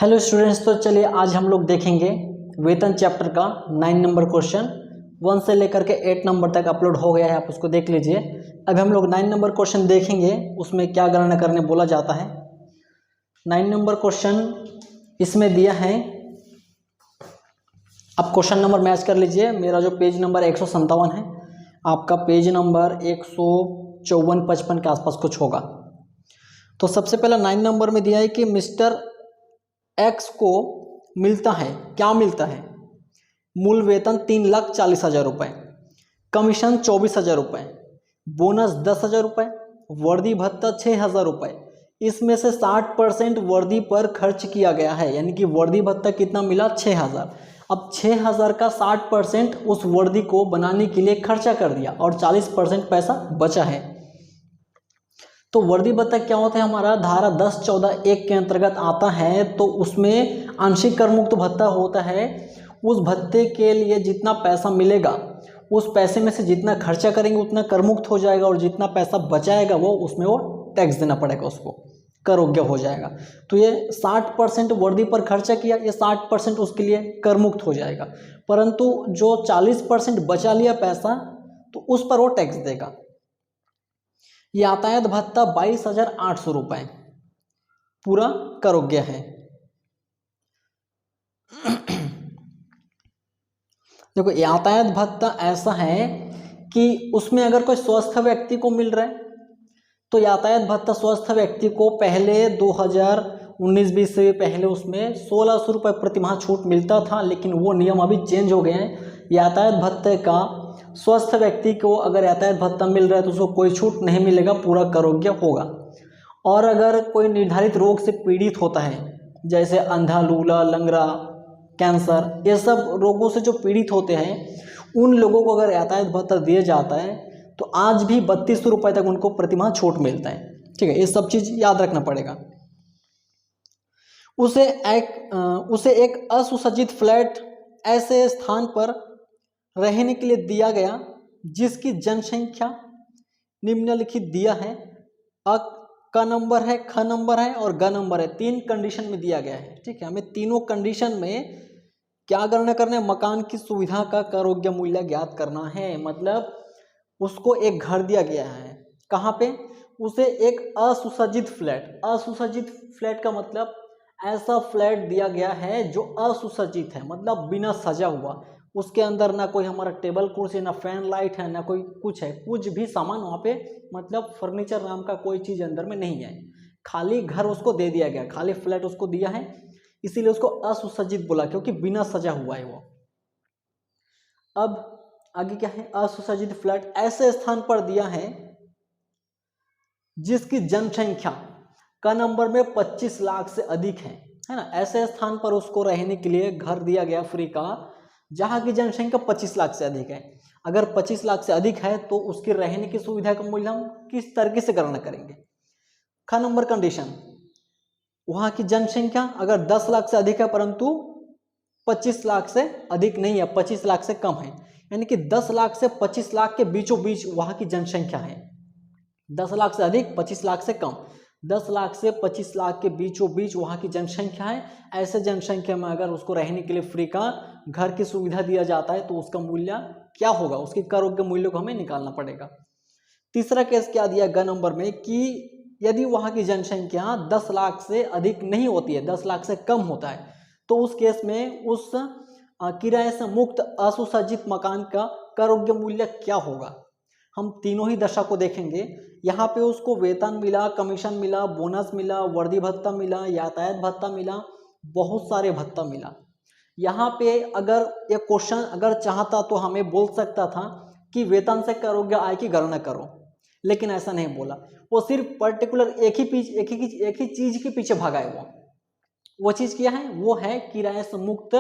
Hello students, तो चलिए आज हम लोग देखेंगे वेतन चैप्टर का 9 नंबर क्वेश्चन 1 से लेकर के 8 नंबर तक अपलोड हो गया है, आप उसको देख लीजिए। अभी हम लोग 9 नंबर क्वेश्चन देखेंगे, उसमें क्या गणना करने बोला जाता है। 9 नंबर क्वेश्चन इसमें दिया है, आप क्वेश्चन नंबर मैच कर लीजिए। मेरा जो पेज नंबर 157 है, आपका पेज नंबर 154-55 के आसपास कुछ होगा। तो सबसे पहला 9 नंबर में दिया है कि मिस्टर एक्स को मिलता है, क्या मिलता है? मूल वेतन 3,40,000 रुपये, कमीशन 24,000 रुपये, बोनस 10,000 रुपये, वर्दी भत्ता 6,000 रुपये। इसमें से 60% वर्दी पर खर्च किया गया है, यानी कि वर्दी भत्ता कितना मिला? 6,000। अब 6,000 का 60% उस वर्दी को बनाने के लिए खर्चा कर दिया और 40% पैसा बचा है। तो वर्दी भत्ता क्या होता है? हमारा धारा 10-14-1 के अंतर्गत आता है। तो उसमें आंशिक कर मुक्त भत्ता होता है। उस भत्ते के लिए जितना पैसा मिलेगा, उस पैसे में से जितना खर्चा करेंगे उतना कर मुक्त हो जाएगा, और जितना पैसा बचाएगा वो उसमें वो टैक्स देना पड़ेगा, उसको कर योग्य हो जाएगा। तो ये 60% वर्दी पर खर्चा किया, ये 60% उसके लिए कर मुक्त हो जाएगा। परंतु जो 40% बचा लिया पैसा, तो उस पर वो टैक्स देगा। यातायात भत्ता 22,800 रुपये पूरा कर योग्य है। देखो, यातायात भत्ता ऐसा है कि उसमें अगर कोई स्वस्थ व्यक्ति को मिल रहा है तो यातायात भत्ता स्वस्थ व्यक्ति को पहले 2019-20 से पहले उसमें 1,600 रुपये प्रतिमाह छूट मिलता था, लेकिन वो नियम अभी चेंज हो गए हैं। यातायात भत्ते का स्वस्थ व्यक्ति को अगर यातायात भत्ता मिल रहा है तो उसको कोई छूट नहीं मिलेगा, पूरा कर योग्य होगा। और अगर कोई निर्धारित रोग से पीड़ित होता है, जैसे अंधा, लूला, लंगड़ा, कैंसर, ये सब रोगों से जो पीड़ित होते हैं, उन लोगों को अगर यातायात भत्ता दिया जाता है तो आज भी 3200 रुपये तक उनको प्रतिमाह छूट मिलता है। ठीक है, ये सब चीज़ याद रखना पड़ेगा। उसे एक असुसज्जित फ्लैट ऐसे स्थान पर रहने के लिए दिया गया जिसकी जनसंख्या निम्नलिखित दिया है। क नंबर है, ख नंबर है और ग नंबर है। 3 कंडीशन में दिया गया है। ठीक है, हमें तीनों कंडीशन में क्या गणना करना है? मकान की सुविधा का कर योग्य मूल्य ज्ञात करना है। मतलब उसको एक घर दिया गया है, कहाँ पे? उसे एक असुसज्जित फ्लैट का मतलब ऐसा फ्लैट दिया गया है जो असुसज्जित है, मतलब बिना सजा हुआ। उसके अंदर ना कोई हमारा टेबल कुर्सी, ना फैन लाइट है, ना कोई कुछ है, कुछ भी सामान वहाँ पे, मतलब फर्नीचर नाम का कोई चीज़ अंदर में नहीं है। खाली घर उसको दे दिया गया, खाली फ्लैट उसको दिया है, इसीलिए उसको असुसज्जित बोला, क्योंकि बिना सजा हुआ है वो। अब आगे क्या है? असुसज्जित फ्लैट ऐसे स्थान पर दिया है जिसकी जनसंख्या का नंबर में 25 लाख से अधिक है ना। ऐसे स्थान पर उसको रहने के लिए घर दिया गया फ्री का, जहां की जनसंख्या 25 लाख से अधिक है। अगर 25 लाख से अधिक है तो उसकी रहने की सुविधा का मूल्य हम किस तरीके से गणना करेंगे? ख नंबर कंडीशन, वहां की जनसंख्या अगर 10 लाख से अधिक है परंतु 25 लाख से अधिक नहीं है, 25 लाख से कम है, यानी कि 10 लाख से 25 लाख के बीचों बीच वहां की जनसंख्या है। 10 लाख से अधिक, 25 लाख से कम, 10 लाख से 25 लाख के बीचों बीच वहाँ की जनसंख्या है। ऐसे जनसंख्या में अगर उसको रहने के लिए फ्री का घर की सुविधा दिया जाता है तो उसका मूल्य क्या होगा? उसके कर योग्य मूल्य को हमें निकालना पड़ेगा। तीसरा केस क्या दिया ग नंबर में कि यदि वहाँ की जनसंख्या 10 लाख से अधिक नहीं होती है, 10 लाख से कम होता है, तो उस केस में उस किराए से मुक्त असुसज्जित मकान का कर योग्य मूल्य क्या होगा? हम तीनों ही दशा को देखेंगे। यहाँ पे उसको वेतन मिला, कमीशन मिला, बोनस मिला, वर्दी भत्ता मिला, यातायात भत्ता मिला, बहुत सारे भत्ता मिला। यहाँ पे अगर ये क्वेश्चन अगर चाहता तो हमें बोल सकता था कि वेतन से कर योग्य आय की गणना करो, लेकिन ऐसा नहीं बोला। वो सिर्फ पर्टिकुलर एक ही चीज के पीछे भागा है। वो चीज क्या है? वो है किराए से मुक्त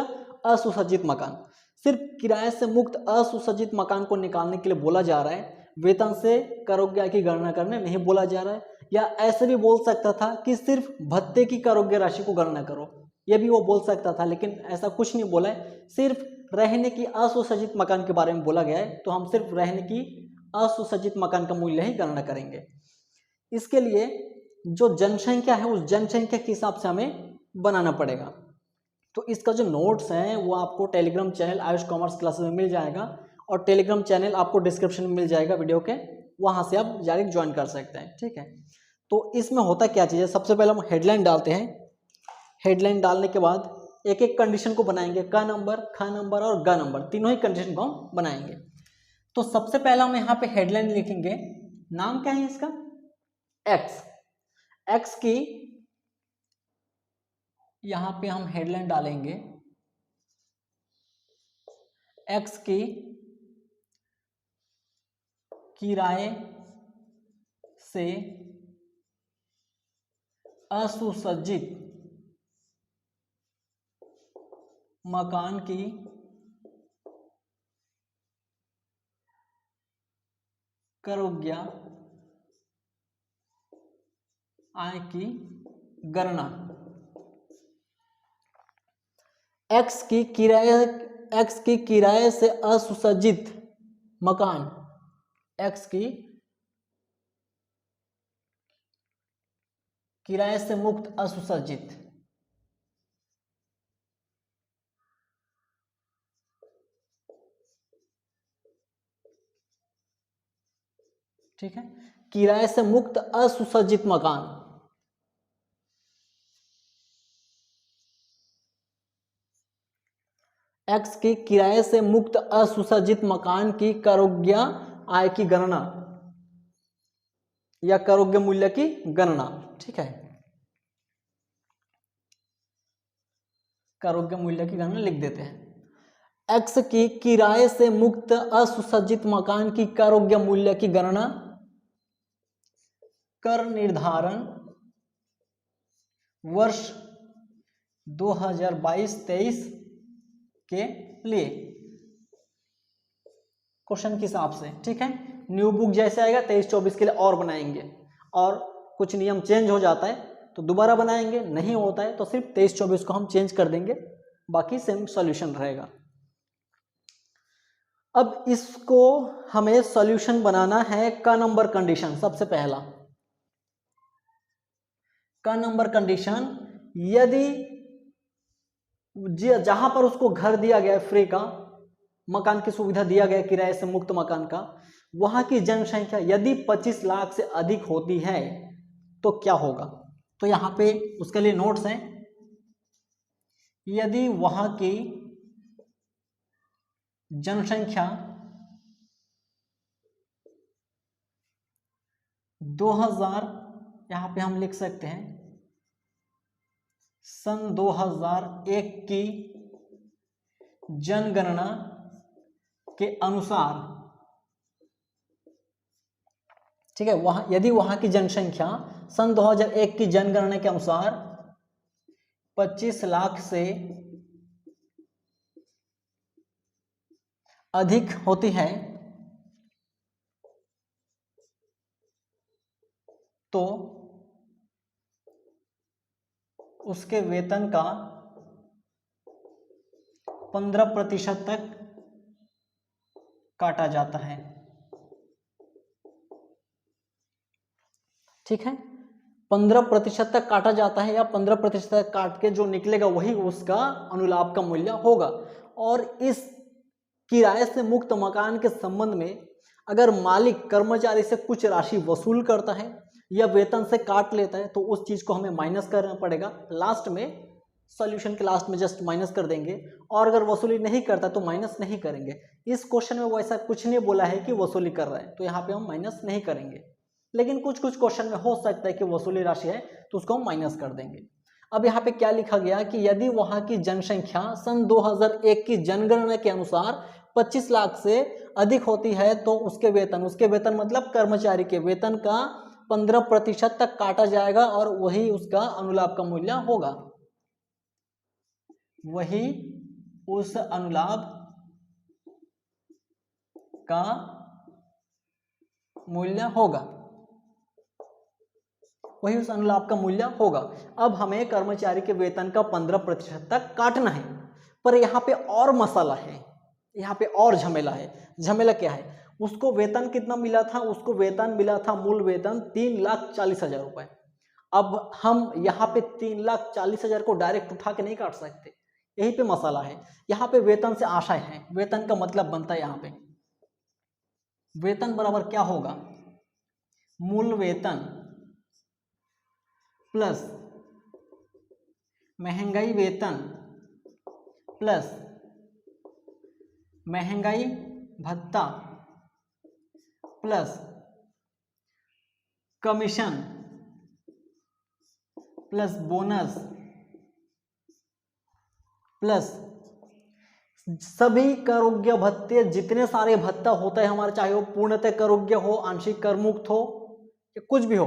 असुसज्जित मकान। सिर्फ किराए से मुक्त असुसज्जित मकान को निकालने के लिए बोला जा रहा है, वेतन से कर योग्य आय की गणना करने नहीं बोला जा रहा है। या ऐसे भी बोल सकता था कि सिर्फ भत्ते की कर योग्य राशि को गणना करो, ये भी वो बोल सकता था, लेकिन ऐसा कुछ नहीं बोला है। सिर्फ रहने की असुसज्जित मकान के बारे में बोला गया है, तो हम सिर्फ रहने की असुसज्जित मकान का मूल्य ही गणना करेंगे। इसके लिए जो जनसंख्या है उस जनसंख्या के हिसाब से हमें बनाना पड़ेगा। तो इसका जो नोट्स हैं वो आपको Telegram channel Ayush commerce classes में मिल जाएगा, और टेलीग्राम चैनल आपको डिस्क्रिप्शन में मिल जाएगा वीडियो के, वहाँ से आप डायरेक्ट ज्वाइन कर सकते हैं। ठीक है, तो इसमें होता क्या चीज़ है, सबसे पहले हम हेडलाइन डालते हैं। हेडलाइन डालने के बाद एक एक कंडीशन को बनाएंगे, क नंबर, ख नंबर और ग नंबर, तीनों ही कंडीशन को हम बनाएंगे। तो सबसे पहला हम यहाँ पे हेडलाइन लिखेंगे, नाम क्या है इसका, एक्स। एक्स की यहाँ पे हम हेडलाइन डालेंगे, एक्स की किराए से असुसज्जित मकान की करोग्य आय की गणना। एक्स की किराए से असुसज्जित मकान, एक्स की किराए से मुक्त असुसज्जित, ठीक है, किराए से मुक्त असुसज्जित मकान। एक्स की किराए से मुक्त असुसज्जित मकान की करोग्य आय की गणना या करोग्य मूल्य की गणना। ठीक है, करोग्य मूल्य की गणना लिख देते हैं। एक्स की किराए से मुक्त असुसज्जित मकान की करोग्य मूल्य की गणना कर निर्धारण वर्ष 2022-23 के लिए क्वेश्चन के हिसाब से। ठीक है, न्यू बुक जैसे आएगा 23-24 के लिए और बनाएंगे, और कुछ नियम चेंज हो जाता है तो दोबारा बनाएंगे, नहीं होता है तो सिर्फ 23-24 को हम चेंज कर देंगे, बाकी सेम सॉल्यूशन रहेगा। अब इसको हमें सॉल्यूशन बनाना है क नंबर कंडीशन। सबसे पहला क नंबर कंडीशन, यदि जहां पर उसको घर दिया गया है फ्री का, मकान की सुविधा दिया गया किराए से मुक्त मकान का, वहां की जनसंख्या यदि 25 लाख से अधिक होती है तो क्या होगा। तो यहां पे उसके लिए नोट्स हैं, यदि वहां की जनसंख्या 2000, यहां पे हम लिख सकते हैं सन 2001 की जनगणना के अनुसार, ठीक है, वहां यदि वहां की जनसंख्या सन 2001 की जनगणना के अनुसार 25 लाख से अधिक होती है तो उसके वेतन का 15% तक काटा जाता है। ठीक है, 15% तक काटा जाता है, या 15% तक काट के जो निकलेगा वही उसका अनुलाभ का मूल्य होगा। और इस किराए से मुक्त मकान के संबंध में अगर मालिक कर्मचारी से कुछ राशि वसूल करता है या वेतन से काट लेता है तो उस चीज को हमें माइनस करना पड़ेगा। लास्ट में सॉल्यूशन के लास्ट में जस्ट माइनस कर देंगे, और अगर वसूली नहीं करता तो माइनस नहीं करेंगे। इस क्वेश्चन में वैसा कुछ नहीं बोला है कि वसूली कर रहा है, तो यहाँ पे हम माइनस नहीं करेंगे, लेकिन कुछ कुछ क्वेश्चन में हो सकता है कि वसूली राशि है तो उसको हम माइनस कर देंगे। अब यहाँ पे क्या लिखा गया कि यदि वहां की जनसंख्या सन 2001 की जनगणना के अनुसार 25 लाख से अधिक होती है तो उसके वेतन मतलब कर्मचारी के वेतन का 15% तक काटा जाएगा, और वही उसका अनुलाभ का मूल्य होगा, वही उस अनुलाभ का मूल्य होगा, वही उस अनुलाभ का मूल्य होगा। अब हमें कर्मचारी के वेतन का 15% तक काटना है, पर यहाँ पे और मसाला है, यहाँ पे और झमेला है। झमेला क्या है, उसको वेतन कितना मिला था, उसको वेतन मिला था मूल वेतन 3,40,000 रुपए। अब हम यहाँ पे 3,40,000 को डायरेक्ट उठा के नहीं काट सकते, यही पे मसाला है। यहाँ पे वेतन से आशय है, वेतन का मतलब बनता है यहाँ पे वेतन बराबर क्या होगा, मूल वेतन प्लस महंगाई वेतन प्लस महंगाई भत्ता plus commission plus bonus plus सभी करोग्य भत्ते, जितने सारे भत्ता होता है हमारे, चाहे वो पूर्णतः करोग्य हो, आंशिक कर मुक्त हो या कुछ भी हो,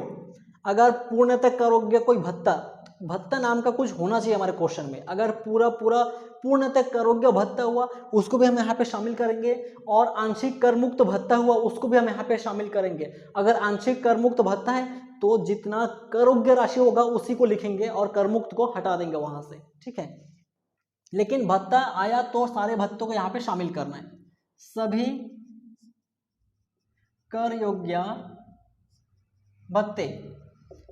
अगर पूर्णतः करोग्य कोई भत्ता, भत्ता नाम का कुछ होना चाहिए हमारे क्वेश्चन में, अगर पूरा पूर्णतः करोग्य भत्ता हुआ उसको भी हम यहाँ पे शामिल करेंगे, और आंशिक कर मुक्त भत्ता हुआ उसको भी हम यहाँ पे शामिल करेंगे। अगर आंशिक कर मुक्त भत्ता है तो जितना करोग्य राशि होगा उसी को लिखेंगे और कर मुक्त को हटा देंगे वहां से, ठीक है। लेकिन भत्ता आया तो सारे भत्तों को यहाँ पे शामिल करना है, सभी कर योग्य भत्ते,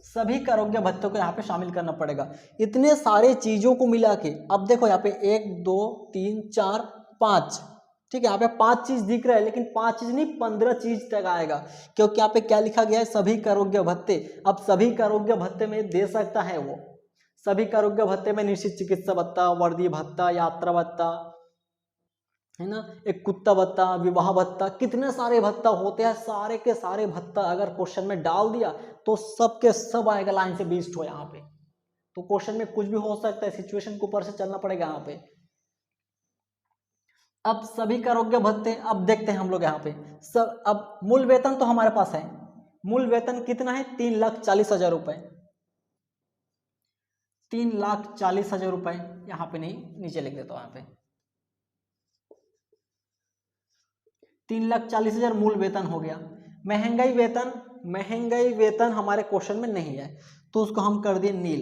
सभी करोग्य भत्तों को यहाँ पे शामिल करना पड़ेगा। इतने सारे चीजों को मिला के अब देखो यहाँ पे 1 2 3 4 5, ठीक है, यहाँ पे 5 चीज दिख रहा है, लेकिन 5 चीज नहीं 15 चीज तक आएगा, क्योंकि यहाँ पे क्या लिखा गया है, सभी करोग्य भत्ते। अब सभी करोग्य भत्ते में दे सकता है वो, सभी करोग्य भत्ते में निश्चित चिकित्सा भत्ता, वर्दी भत्ता, यात्रा भत्ता, है ना, एक कुत्ता भत्ता, विवाह भत्ता, कितने सारे भत्ता होते हैं, सारे के सारे भत्ता अगर क्वेश्चन में डाल दिया तो सब के सब आएगा लाइन से 20 हो यहाँ पे। तो क्वेश्चन में कुछ भी हो सकता है, सिचुएशन के ऊपर से चलना पड़ेगा यहाँ पे। अब सभी करोग्य भत्ते, अब देखते हैं हम लोग यहाँ पे सब। अब मूल वेतन तो हमारे पास है, मूल वेतन कितना है, 3,40,000 रुपए, 3,40,000 रुपए, यहाँ पे नहीं नीचे लिख देता हूँ, यहाँ पे 3,40,000 मूल वेतन हो गया। महंगाई वेतन, महंगाई वेतन हमारे क्वेश्चन में नहीं है तो उसको हम कर दिए नील,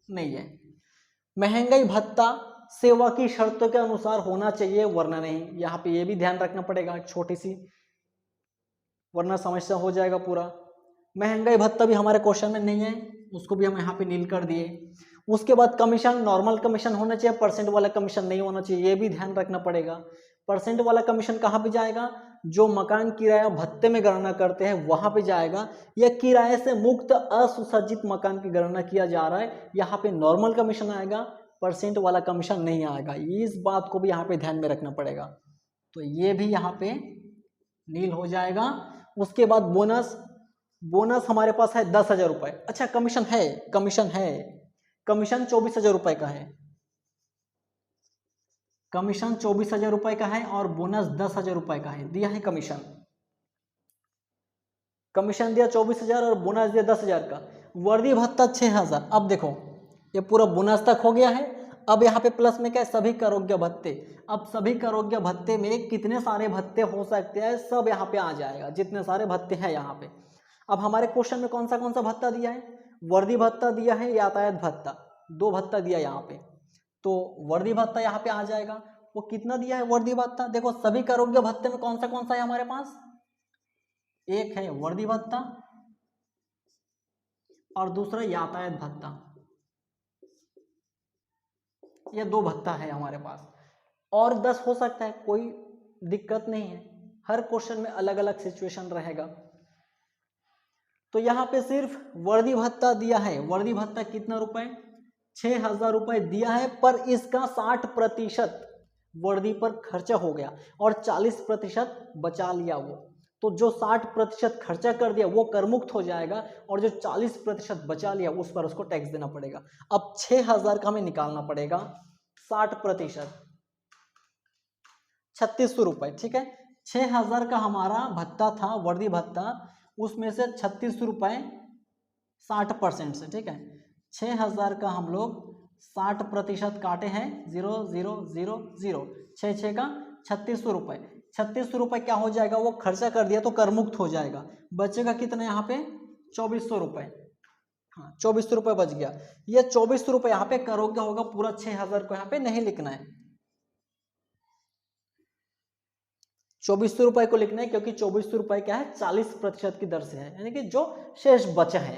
नहीं है। महंगाई भत्ता सेवा की शर्तों के अनुसार होना चाहिए वरना नहीं, यहाँ पे ये भी ध्यान रखना पड़ेगा छोटी सी, वरना समस्या हो जाएगा पूरा। महंगाई भत्ता भी हमारे क्वेश्चन में नहीं है, उसको भी हम यहाँ पे नील कर दिए। उसके बाद कमीशन, नॉर्मल कमीशन होना चाहिए, परसेंट वाला कमीशन नहीं होना चाहिए, ये भी ध्यान रखना पड़ेगा। परसेंट वाला कमीशन कहाँ पे जाएगा, जो मकान किराया भत्ते में गणना करते हैं वहां पे जाएगा, या किराए से मुक्त असुसज्जित मकान की गणना किया जा रहा है, यहाँ पे नॉर्मल कमीशन आएगा, परसेंट वाला कमीशन नहीं आएगा। इस बात को भी यहाँ पे ध्यान में रखना पड़ेगा, तो ये भी यहाँ पे नील हो जाएगा। उसके बाद बोनस, बोनस हमारे पास है 10,000 रुपए। अच्छा कमीशन है, कमीशन है, कमीशन 24,000 रुपए का है, कमीशन 24,000 रुपए का है और बोनस 10,000 रुपए का है, दिया है कमीशन, कमीशन दिया 24,000 और बोनस दिया 10,000 का। वर्दी भत्ता 6,000। अब देखो ये पूरा बोनस तक हो गया है, अब यहाँ पे प्लस में क्या है, सभी करोग्य भत्ते। अब सभी करोग्य भत्ते में कितने सारे भत्ते हो सकते हैं, सब यहाँ पे आ जाएगा, जितने सारे भत्ते हैं यहाँ पे। अब हमारे क्वेश्चन में कौन सा भत्ता दिया है, वर्दी भत्ता दिया है, यातायात भत्ता, 2 भत्ता दिया यहाँ पे, तो वर्दी भत्ता यहाँ पे आ जाएगा। वो कितना दिया है वर्दी भत्ता, देखो सभी करोग्य भत्ते में कौन सा है हमारे पास, एक है वर्दी भत्ता और दूसरा यातायात भत्ता, ये 2 भत्ता है हमारे पास, और 10 हो सकता है, कोई दिक्कत नहीं है, हर क्वेश्चन में अलग अलग सिचुएशन रहेगा। तो यहाँ पे सिर्फ वर्दी भत्ता दिया है, वर्दी भत्ता कितना रुपए, 6,000 रुपए दिया है, पर इसका 60% वर्दी पर खर्चा हो गया और 40% बचा लिया वो, तो जो 60% खर्चा कर दिया वो कर मुक्त हो जाएगा, और जो 40% बचा लिया उस पर उसको टैक्स देना पड़ेगा। अब 6,000 का हमें निकालना पड़ेगा, 60% 3,600 रुपए, ठीक है। 6,000 का हमारा भत्ता था वर्दी भत्ता, उसमें से 3,600 रुपए 60% से, ठीक है, 6,000 का हम लोग 60% काटे हैं, 0 0 0 0, 6 का 3,600 रुपए, 3,600 रुपए क्या हो जाएगा, वो खर्चा कर दिया तो कर मुक्त हो जाएगा, बचेगा कितना यहाँ पे 2,400 रुपए, हाँ 2,400 रुपए बच गया। ये 2,400 रुपए यहाँ पे करोगे होगा, पूरा 6,000 को यहाँ पे नहीं लिखना है, 2,400 रुपए को लिखना है, क्योंकि 2,400 रुपए क्या है 40% की दर से है, यानी कि जो शेष बचा है,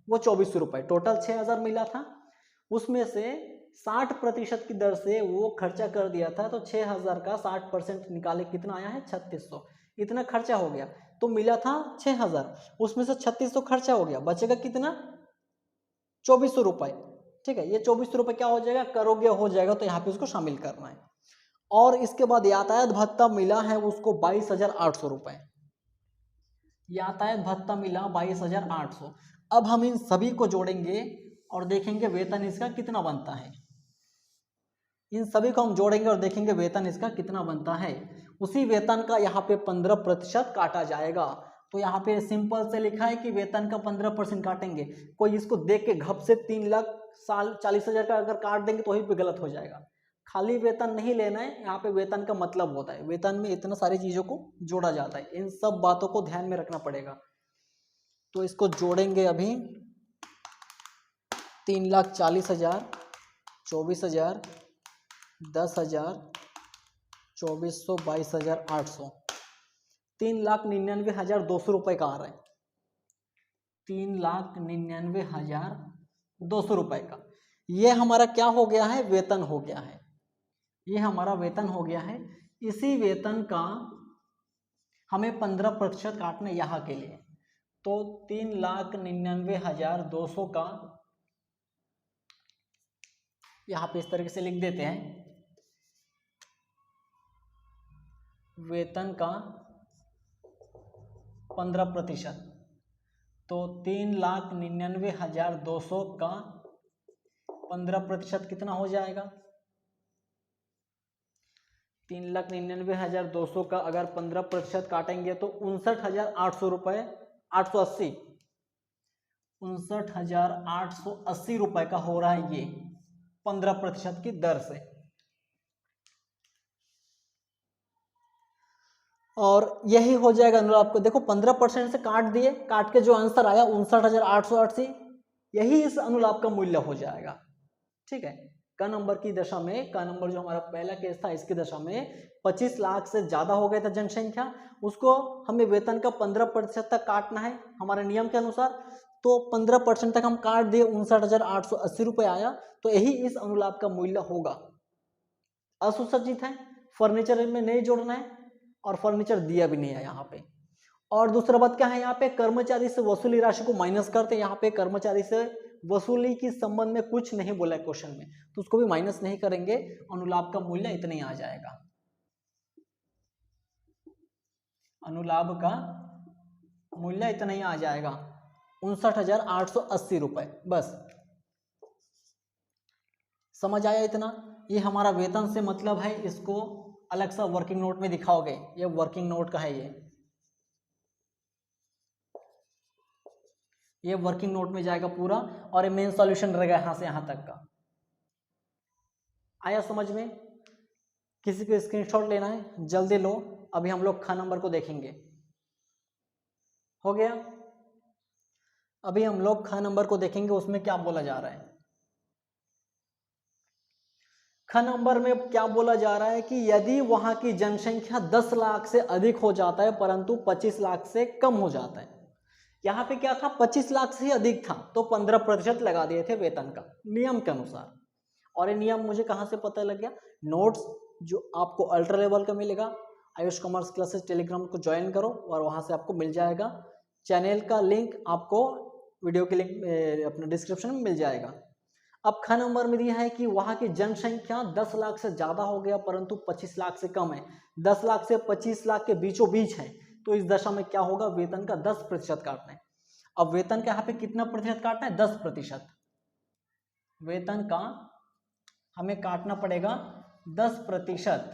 वो 2400 रुपये, टोटल 6000 मिला था, उसमें से 60% की दर से वो खर्चा कर दिया था, तो 6000 का 60% निकाले कितना आया है 3600, इतना खर्चा हो गया। तो मिला था 6000, उसमें से 3600 खर्चा हो गया, बचेगा कितना 2400 रुपये। ठीक है, ये 2400 रुपये क्या हो जाएगा, करोगे हो जाएगा, तो यहाँ पे उसको शामिल करना है। और इसके बाद यातायात भत्ता मिला है उसको 22,800 रुपये, यातायात भत्ता मिला 22,800। अब हम इन सभी को जोड़ेंगे और देखेंगे वेतन इसका कितना बनता है। इन सभी को हम जोड़ेंगे और देखेंगे वेतन इसका कितना बनता है। उसी वेतन का यहाँ पे 15% काटा जाएगा। तो यहाँ पे सिंपल से लिखा है कि वेतन का 15% काटेंगे। कोई इसको देख के घप से 3,40,000 का अगर काट देंगे तो वही पे गलत हो जाएगा। खाली वेतन नहीं लेना है, यहाँ पे वेतन का मतलब होता है, वेतन में इतना सारी चीज़ों को जोड़ा जाता है, इन सब बातों को ध्यान में रखना पड़ेगा। तो इसको जोड़ेंगे अभी, 3,40,000, 24,000, 10,000, 2400, 22,800, 3,99,200 रुपये का आ रहा है, 3,99,200 रुपये का। ये हमारा क्या हो गया है, वेतन हो गया है, ये हमारा वेतन हो गया है। इसी वेतन का हमें 15% काटना यहाँ के लिए, तो 3,99,200 का यहाँ पे इस तरीके से लिख देते हैं, वेतन का 15%, तो 3,99,200 का 15% कितना हो जाएगा, 3,99,200 का अगर 15% काटेंगे तो 59,800 रुपये, 880, 59,880 रुपये का हो रहा है ये 15% की दर से। और यही हो जाएगा अनुलाभ को, देखो 15% से काट दिए, काट के जो आंसर आया 59,880, यही इस अनुलाभ का मूल्य हो जाएगा। ठीक है, क नंबर की दशा में, क नंबर जो हमारा पहला केस था इसकी दशा में 25 लाख से ज्यादा हो गया था जनसंख्या, उसको हमें वेतन का 15% तक काटना है हमारे नियम के अनुसार, तो 15% तक हम काट दिए, 59,880 रुपये आया, तो यही इस अनुलाभ का मूल्य होगा। असुसज्जित है, फर्नीचर में नहीं जोड़ना है, और फर्नीचर दिया भी नहीं है यहाँ पे। और दूसरा बात क्या है, यहाँ पे कर्मचारी से वसूली राशि को माइनस करते हैं, यहाँ पे कर्मचारी से वसूली के संबंध में कुछ नहीं बोला है क्वेश्चन में, तो उसको भी माइनस नहीं करेंगे, अनुलाभ का मूल्य इतना ही आ जाएगा, अनुलाभ का मूल्य इतना ही आ जाएगा, 59,880 रुपये। बस समझ आया इतना, ये हमारा वेतन से मतलब है, इसको अलग सा वर्किंग नोट में दिखाओगे, ये वर्किंग नोट का है, ये वर्किंग नोट में जाएगा पूरा, और ये मेन सॉल्यूशन रहेगा यहाँ से यहाँ तक का। आया समझ में? किसी को स्क्रीनशॉट लेना है जल्दी लो, अभी हम लोग ख नंबर को देखेंगे। हो गया, अभी हम लोग ख नंबर को देखेंगे, उसमें क्या बोला जा रहा है। ख नंबर में क्या बोला जा रहा है कि यदि वहां की जनसंख्या 10 लाख से अधिक हो जाता है परंतु 25 लाख से कम हो जाता है। यहाँ पे क्या था, 25 लाख से ही अधिक था तो 15% लगा दिए थे वेतन का नियम के अनुसार। और ये नियम मुझे कहाँ से पता लग गया, नोट्स जो आपको अल्ट्रा लेवल का मिलेगा, आयुष कॉमर्स क्लासेस टेलीग्राम को ज्वाइन करो और वहाँ से आपको मिल जाएगा। चैनल का लिंक आपको वीडियो के लिंक अपने डिस्क्रिप्शन में मिल जाएगा। अब ख नंबर में दिया है कि वहाँ की जनसंख्या 10 लाख से ज़्यादा हो गया परंतु 25 लाख से कम है, 10 लाख से 25 लाख के बीचों बीच है, तो इस दशा में क्या होगा, वेतन का 10% काटना है। अब वेतन का यहाँ पे कितना प्रतिशत काटना है, 10%। वेतन का हमें काटना पड़ेगा 10%।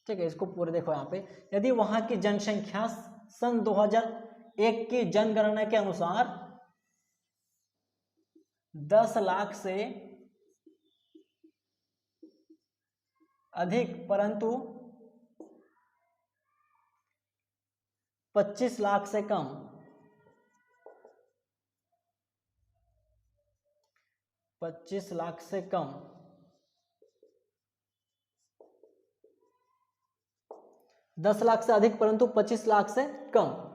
ठीक है, इसको पूरे देखो यहाँ पे, यदि वहाँ की जनसंख्या सन 2001 की जनगणना के अनुसार 10 लाख से अधिक परंतु 25 लाख से कम, 25 लाख से कम, 10 लाख से अधिक परंतु 25 लाख से कम,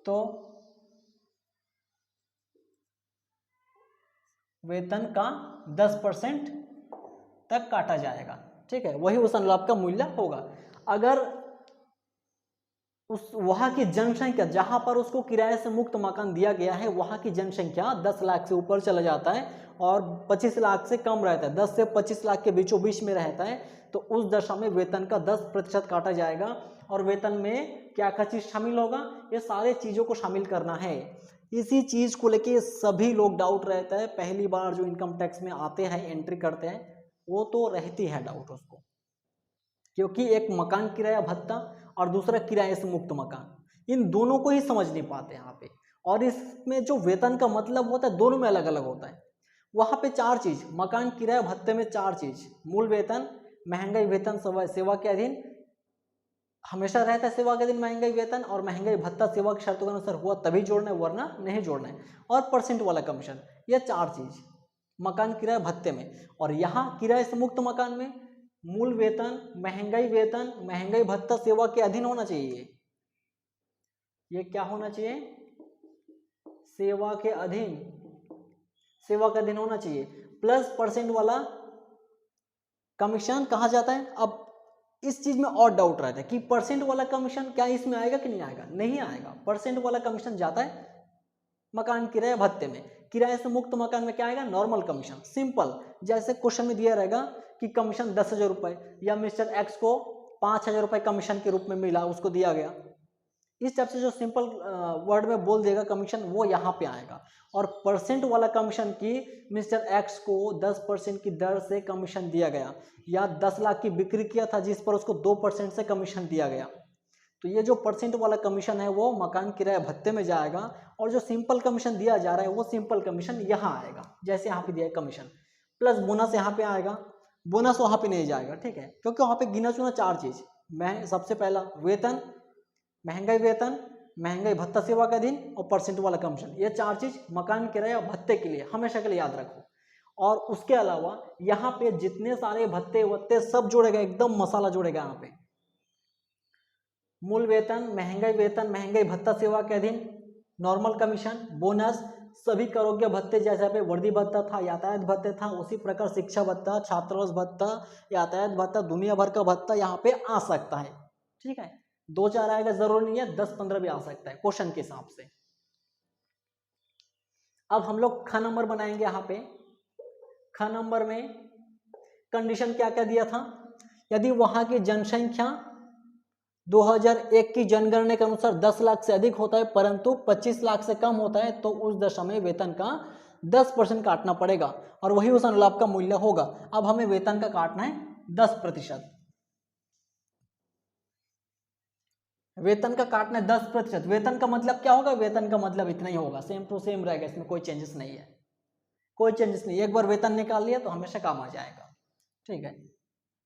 तो वेतन का 10% तक काटा जाएगा। ठीक है, वही उस अनुलाभ का मूल्य होगा। अगर उस वहां की जनसंख्या जहां पर उसको किराए से मुक्त मकान दिया गया है वहां की जनसंख्या 10 लाख से ऊपर चला जाता है और 25 लाख से कम रहता है, 10 से 25 लाख के बीचों बीच में रहता है, तो उस दशा में वेतन का 10% काटा जाएगा। और वेतन में क्या क्या चीज शामिल होगा, ये सारे चीजों को शामिल करना है। इसी चीज को लेके सभी लोग डाउट रहता है, पहली बार जो इनकम टैक्स में आते हैं एंट्री करते हैं वो तो रहती है डाउट उसको, क्योंकि एक मकान किराया भत्ता और दूसरा किराए से मुक्त मकान, इन दोनों को ही समझ नहीं पाते यहाँ पे। और इसमें जो वेतन का मतलब होता है दोनों में अलग अलग होता है। वहाँ पे 4 चीज, मकान किराया भत्ते में 4 चीज, मूल वेतन, महंगाई वेतन सेवा के अधीन हमेशा रहता है, सेवा के दिन महंगाई वेतन और महंगाई भत्ता सेवा की शर्तों के अनुसार हुआ तभी जोड़ना है वरना नहीं जोड़ना है, और परसेंट वाला कमीशन, ये 4 चीज मकान किराया भत्ते में। और यहाँ किराए से मुक्त मकान में मूल वेतन, महंगाई भत्ता सेवा के अधीन होना चाहिए। ये क्या होना चाहिए, सेवा के अधीन होना चाहिए, प्लस परसेंट वाला कमीशन कहा जाता है। अब इस चीज में और डाउट रहता है कि परसेंट वाला कमीशन क्या इसमें आएगा कि नहीं आएगा, नहीं आएगा। परसेंट वाला कमीशन जाता है मकान किराया भत्ते में, किराए से मुक्त मकान में क्या आएगा, नॉर्मल कमीशन, सिंपल। जैसे क्वेश्चन में दिया रहेगा कि कमीशन 10,000 रुपए या मिस्टर एक्स को 5,000 रुपए कमीशन के रूप में मिला, उसको दिया गया, इस टाइप से जो सिंपल वर्ड में बोल देगा कमीशन वो यहाँ पे आएगा। और परसेंट वाला कमीशन की मिस्टर एक्स को 10% की दर से कमीशन दिया गया या 10 लाख की बिक्री किया था जिस पर उसको 2% से कमीशन दिया गया, तो ये जो परसेंट वाला कमीशन है वो मकान किराया भत्ते में जाएगा। और जो सिंपल कमीशन दिया जा रहा है वो सिंपल कमीशन यहाँ आएगा, जैसे यहाँ पे दिया है कमीशन, प्लस बोनस यहाँ पे आएगा, बोनस वहाँ पे नहीं जाएगा। ठीक है, क्योंकि वहाँ पे गिना चुना 4 चीज, मैं सबसे पहला वेतन, महंगाई भत्ता सेवा का अधीन और परसेंट वाला कमीशन, ये 4 चीज मकान किराया भत्ते के लिए हमेशा के लिए याद रखो। और उसके अलावा यहाँ पे जितने सारे भत्ते वत्ते सब जोड़ेगा, एकदम मसाला जोड़ेगा यहाँ पे, मूल वेतन, महंगाई भत्ता सेवा के अधीन, नॉर्मल कमीशन, बोनस, सभी करोग्य भत्ते, जैसे पे वर्दी भत्ता था, यातायात भत्ते था, उसी प्रकार शिक्षा भत्ता, छात्रावास भत्ता, यातायात भत्ता, दुनिया भर का भत्ता यहाँ पे आ सकता है। ठीक है, 2-4 आएगा जरूरी नहीं है, 10-15 भी आ सकता है क्वेश्चन के हिसाब से। अब हम लोग ख नंबर बनाएंगे। यहाँ पे ख नंबर में कंडीशन क्या क्या दिया था, यदि वहां की जनसंख्या 2001 की जनगणना के अनुसार 10 लाख से अधिक होता है परंतु 25 लाख से कम होता है तो उस दशा में वेतन का 10% काटना पड़ेगा और वही उस अनुलाभ का मूल्य होगा। अब हमें वेतन का काटना है 10%, वेतन का काटना है 10%। वेतन का मतलब क्या होगा, वेतन का मतलब इतना ही होगा, सेम टू सेम रहेगा, इसमें कोई चेंजेस नहीं है, कोई चेंजेस नहीं। एक बार वेतन निकाल लिया तो हमेशा काम आ जाएगा। ठीक है,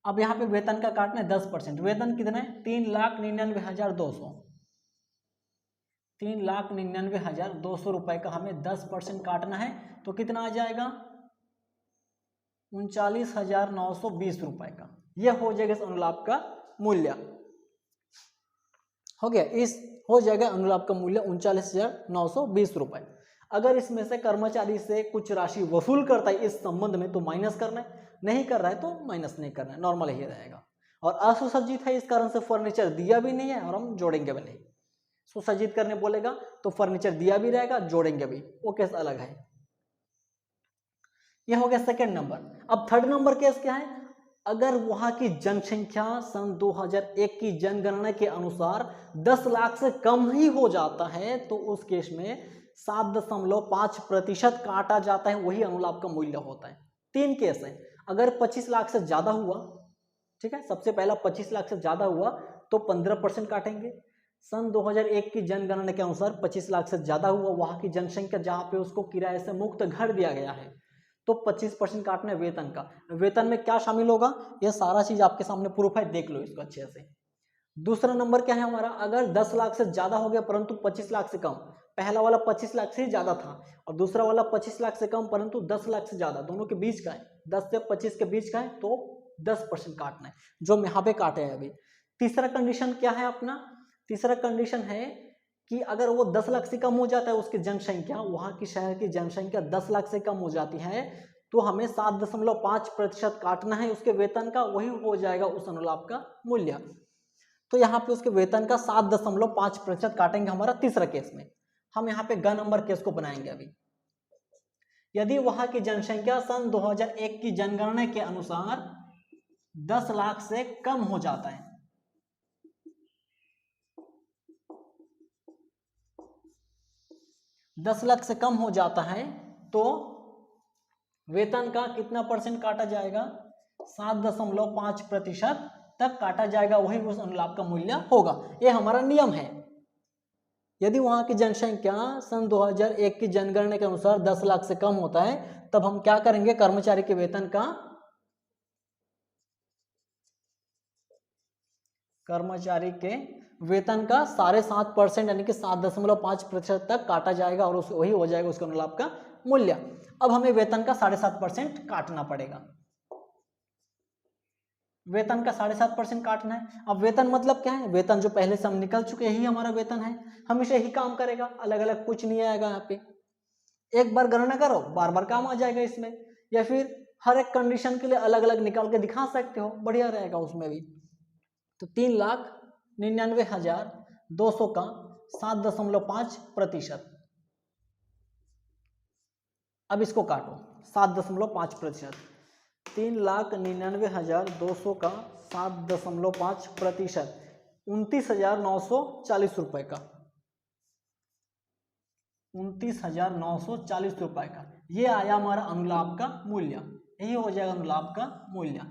अब यहाँ पे वेतन का काटना है 10%। वेतन कितना है, 3,99,200, 3,99,200 रुपए का हमें 10% काटना है तो कितना आ जाएगा, 39,920 रुपए का। यह हो जाएगा इस अनुलाभ का मूल्य, हो गया, इस हो जाएगा अनुलाभ का मूल्य 39,920 रुपए। अगर इसमें से कर्मचारी से कुछ राशि वसूल करता है इस संबंध में तो माइनस करना है, नहीं कर रहा है तो माइनस नहीं करना है, नॉर्मल ही रहेगा। और असुसज्जित है इस कारण से फर्नीचर दिया भी नहीं है और हम जोड़ेंगे भी नहीं। सुसज्जित करने बोलेगा तो फर्नीचर दिया भी रहेगा, जोड़ेंगे भी, वो केस अलग है। यह हो गया सेकेंड नंबर। अब थर्ड नंबर केस क्या है, अगर वहां की जनसंख्या सन 2001 की जनगणना के अनुसार 10 लाख से कम ही हो जाता है तो उस केस में 7.5% काटा जाता है, वही अनुलाभ का मूल्य होता है। 3 केस है, अगर 25 लाख से ज्यादा हुआ, ठीक है, सबसे पहला 25 लाख से ज्यादा हुआ तो 15% काटेंगे। सन 2001 की जनगणना के अनुसार 25 लाख से ज्यादा हुआ, वहां की जनसंख्या जहां पे उसको किराए से मुक्त घर दिया गया है तो 25% काटना है वेतन का। वेतन में क्या शामिल होगा, यह सारा चीज आपके सामने प्रूफ है, देख लो इसको अच्छे से। दूसरा नंबर क्या है हमारा, अगर 10 लाख से ज्यादा हो गया परंतु 25 लाख से कम, पहला वाला 25 लाख से ज्यादा था और दूसरा वाला 25 लाख से कम परंतु 10 लाख से ज्यादा, दोनों के बीच का है, 10 से 25 के बीच का है तो 10% काटना है, जो हम यहाँ पे काटे हैं अभी। तीसरा कंडीशन क्या है अपना, तीसरा कंडीशन है कि अगर वो 10 लाख से कम हो जाता है उसकी जनसंख्या, वहाँ की शहर की जनसंख्या 10 लाख से कम हो जाती है, तो हमें 7.5% काटना है उसके वेतन का, वही हो जाएगा उस अनुलाभ का मूल्य। तो यहाँ पे उसके वेतन का 7.5% काटेंगे हमारा तीसरा केस में। हम यहाँ पे ग नंबर केस को बनाएंगे अभी। यदि वहां की जनसंख्या सन 2001 की जनगणना के अनुसार 10 लाख से कम हो जाता है, 10 लाख से कम हो जाता है, तो वेतन का कितना परसेंट काटा जाएगा? 7.5% तक काटा जाएगा, वही उस अनुलाभ का मूल्य होगा। यह हमारा नियम है। यदि वहां की जनसंख्या सन 2001 की जनगणना के अनुसार 10 लाख से कम होता है, तब हम क्या करेंगे? कर्मचारी के वेतन का 7.5% यानी कि 7.5% तक काटा जाएगा और वही हो जाएगा उसके अनुलाभ का मूल्य। अब हमें वेतन का 7.5% काटना पड़ेगा। वेतन का 7.5% काटना है। अब वेतन मतलब क्या है? वेतन जो पहले से हम निकल चुके, यही हमारा वेतन है, हमेशा यही काम करेगा, अलग अलग कुछ नहीं आएगा यहाँ पे। एक बार गणना करो, बार बार काम आ जाएगा इसमें, या फिर हर एक कंडीशन के लिए अलग अलग निकाल के दिखा सकते हो, बढ़िया रहेगा उसमें भी। तो 3,99,200 का 7.5%। अब इसको काटो, 7.5%। 3,99,200 का 7.5%, 29,940 रुपए का, 29,940 रुपए का, ये आया हमारा अनुलाभ का मूल्य। यही हो जाएगा अनुलाभ का मूल्य।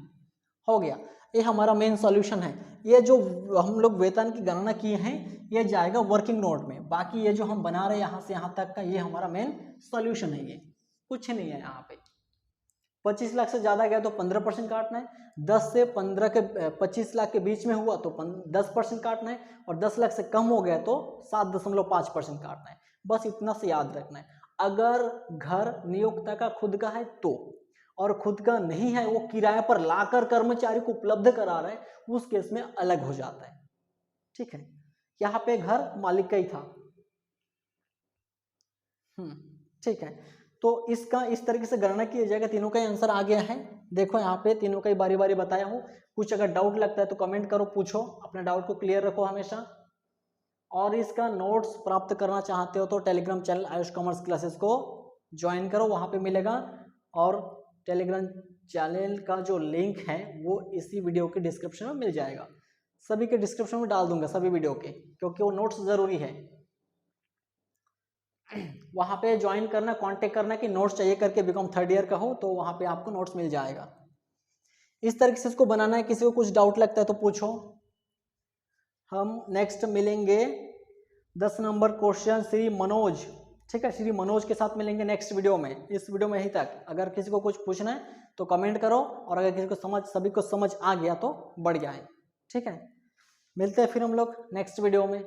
हो गया, ये हमारा मेन सॉल्यूशन है। ये जो हम लोग वेतन की गणना किए हैं, ये जाएगा वर्किंग नोट में। बाकी ये जो हम बना रहे हैं यहाँ से यहाँ तक का, ये हमारा मेन सॉल्यूशन है। ये कुछ नहीं है यहाँ पे। 25 लाख से ज्यादा गया तो 15% काटना है, 10 से 15 के 25 लाख के बीच में हुआ तो 10% काटना है, और 10 लाख से कम हो गया तो 7.5% काटना है। बस इतना से याद रखना है। अगर घर नियोक्ता का खुद का है तो, और खुद का नहीं है, वो किराए पर लाकर कर्मचारी को उपलब्ध करा रहा है, उस केस में अलग हो जाता है। ठीक है, यहाँ पे घर मालिक का ही था। ठीक है, तो इसका इस तरीके से गणना किया जाएगा। तीनों का आंसर आ गया है। देखो यहाँ पे तीनों का ही बारी बारी बताया हूँ। कुछ अगर डाउट लगता है तो कमेंट करो, पूछो, अपने डाउट को क्लियर रखो हमेशा। और इसका नोट्स प्राप्त करना चाहते हो तो Telegram channel Ayush commerce classes को ज्वाइन करो, वहाँ पे मिलेगा। और टेलीग्राम चैनल का जो लिंक है वो इसी वीडियो के डिस्क्रिप्शन में मिल जाएगा। सभी के डिस्क्रिप्शन में डाल दूंगा, सभी वीडियो के, क्योंकि वो नोट्स ज़रूरी है। वहाँ पे ज्वाइन करना, कांटेक्ट करना कि नोट्स चाहिए करके, बीकॉम 3rd ईयर का हो तो वहाँ पे आपको नोट्स मिल जाएगा। इस तरीके से इसको बनाना है। किसी को कुछ डाउट लगता है तो पूछो। हम नेक्स्ट मिलेंगे 10 नंबर क्वेश्चन श्री मनोज, ठीक है, श्री मनोज के साथ मिलेंगे नेक्स्ट वीडियो में। इस वीडियो में यहीं तक। अगर किसी को कुछ पूछना है तो कमेंट करो, और अगर किसी को सभी को समझ आ गया तो बढ़ गया है। ठीक है, मिलते हैं फिर हम लोग नेक्स्ट वीडियो में।